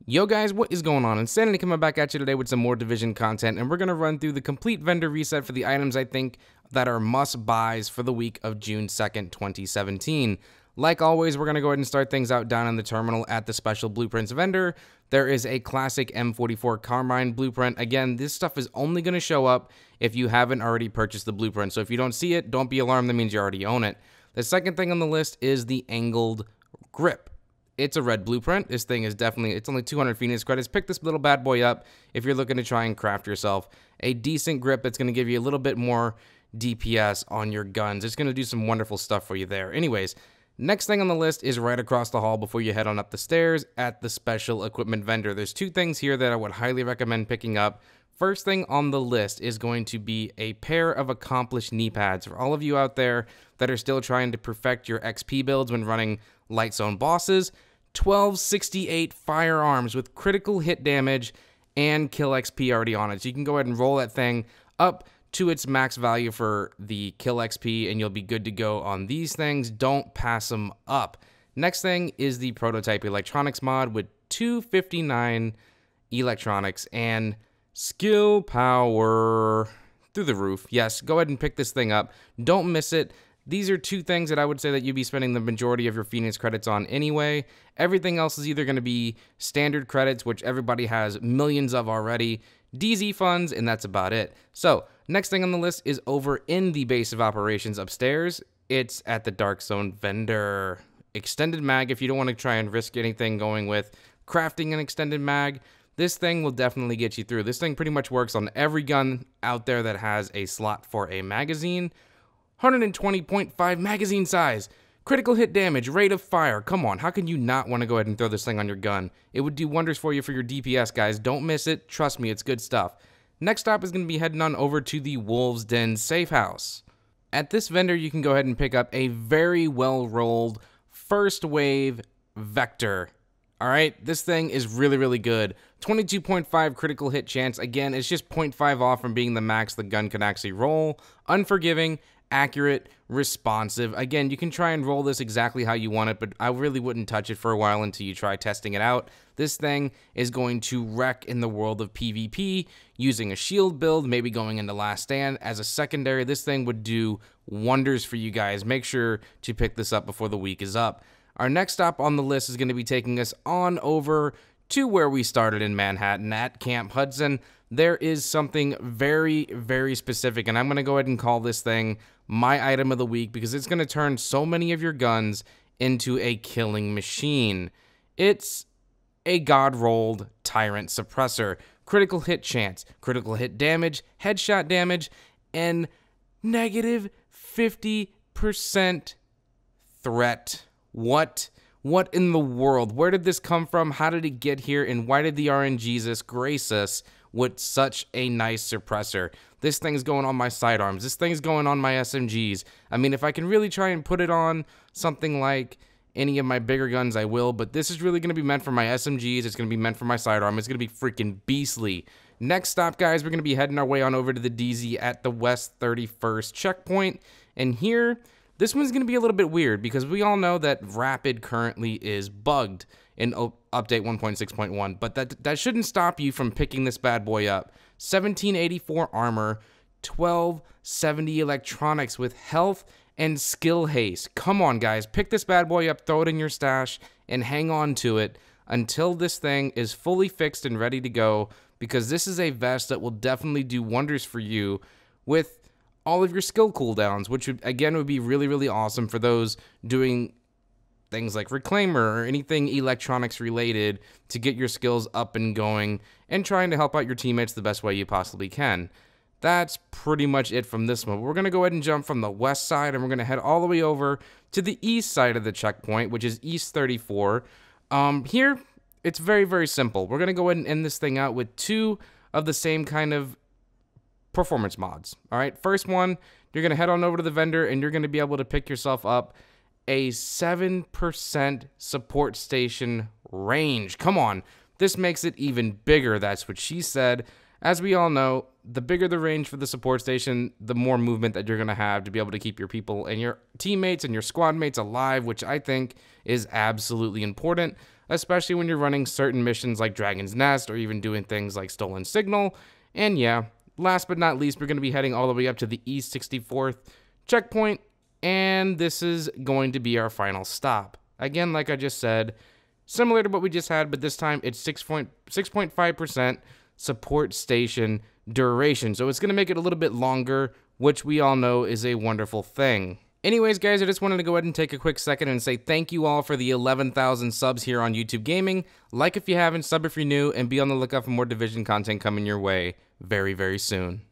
Yo guys, what is going on? Insanity coming back at you today with some more Division content, and we're going to run through the complete vendor reset for the items I think that are must buys for the week of June 2nd, 2017. Like always, we're going to go ahead and start things out down in the terminal at the special blueprints vendor. There is a classic M44 Carmine blueprint. Again, this stuff is only going to show up if you haven't already purchased the blueprint. So if you don't see it, don't be alarmed. That means you already own it. The second thing on the list is the angled grip. It's a red blueprint. This thing is definitely, it's only 200 Phoenix credits. Pick this little bad boy up if you're looking to try and craft yourself a decent grip that's going to give you a little bit more DPS on your guns. It's going to do some wonderful stuff for you there. Anyways, next thing on the list is right across the hall before you head on up the stairs at the special equipment vendor. There's two things here that I would highly recommend picking up. First thing on the list is going to be a pair of accomplished knee pads. For all of you out there that are still trying to perfect your XP builds when running light zone bosses, 1268 firearms with critical hit damage and kill XP already on it. So you can go ahead and roll that thing up to its max value for the kill XP and you'll be good to go on these things. Don't pass them up. Next thing is the prototype electronics mod with 259 electronics and skill power through the roof. Yes, go ahead and pick this thing up. Don't miss it. These are two things that I would say that you'd be spending the majority of your Phoenix credits on anyway. Everything else is either going to be standard credits, which everybody has millions of already, DZ funds, and that's about it. So, next thing on the list is over in the base of operations upstairs. It's at the Dark Zone vendor. Extended mag, if you don't want to try and risk anything going with crafting an extended mag, this thing will definitely get you through. This thing pretty much works on every gun out there that has a slot for a magazine. 120.5 magazine size, critical hit damage, rate of fire. Come on, how can you not want to go ahead and throw this thing on your gun? It would do wonders for you for your DPS, guys. Don't miss it. Trust me, it's good stuff. Next stop is going to be heading on over to the Wolves Den Safe House. At this vendor, you can go ahead and pick up a very well-rolled first wave Vector. All right, this thing is really, really good. 22.5 critical hit chance. Again, it's just 0.5 off from being the max the gun can actually roll. Unforgiving, accurate, responsive. Again, you can try and roll this exactly how you want it, but I really wouldn't touch it for a while until you try testing it out. This thing is going to wreck in the world of PvP, using a shield build, maybe going into Last Stand. As a secondary, this thing would do wonders for you guys. Make sure to pick this up before the week is up. Our next stop on the list is going to be taking us on over to where we started in Manhattan at Camp Hudson. There is something very, very specific, and I'm going to go ahead and call this thing my item of the week because it's going to turn so many of your guns into a killing machine. It's a God-rolled Tyrant Suppressor. Critical hit chance, critical hit damage, headshot damage, and negative 50% threat. What in the world? Where did this come from? How did it get here? And why did the RNGesus grace us with such a nice suppressor? This thing's going on my sidearms. This thing's going on my SMGs. I mean, if I can really try and put it on something like any of my bigger guns, I will. But this is really going to be meant for my SMGs. It's going to be meant for my sidearm. It's going to be freaking beastly. Next stop, guys, we're going to be heading our way on over to the DZ at the West 31st checkpoint. And here, this one's going to be a little bit weird because we all know that Rapid currently is bugged in update 1.6.1, but that shouldn't stop you from picking this bad boy up. 1784 armor, 1270 electronics with health and skill haste. Come on, guys, pick this bad boy up, throw it in your stash, and hang on to it until this thing is fully fixed and ready to go, because this is a vest that will definitely do wonders for you with all of your skill cooldowns, which would be really, really awesome for those doing things like Reclaimer or anything electronics related to get your skills up and going and trying to help out your teammates the best way you possibly can. That's pretty much it from this one. We're going to go ahead and jump from the west side and we're going to head all the way over to the east side of the checkpoint, which is East 34. Here, it's very, very simple. We're going to go ahead and end this thing out with two of the same kind of performance mods. All right, first one, you're going to head on over to the vendor and you're going to be able to pick yourself up a 7% support station range. Come on, this makes it even bigger. That's what she said. As we all know, the bigger the range for the support station, the more movement that you're going to have to be able to keep your people and your teammates and your squad mates alive, which I think is absolutely important, especially when you're running certain missions like Dragon's Nest or even doing things like Stolen Signal. And yeah, last but not least, we're going to be heading all the way up to the East 64th checkpoint, and this is going to be our final stop. Again, like I just said, similar to what we just had, but this time it's 6.5% support station duration, so it's going to make it a little bit longer, which we all know is a wonderful thing. Anyways, guys, I just wanted to go ahead and take a quick second and say thank you all for the 11,000 subs here on YouTube Gaming. Like if you haven't, sub if you're new, and be on the lookout for more Division content coming your way very, very soon.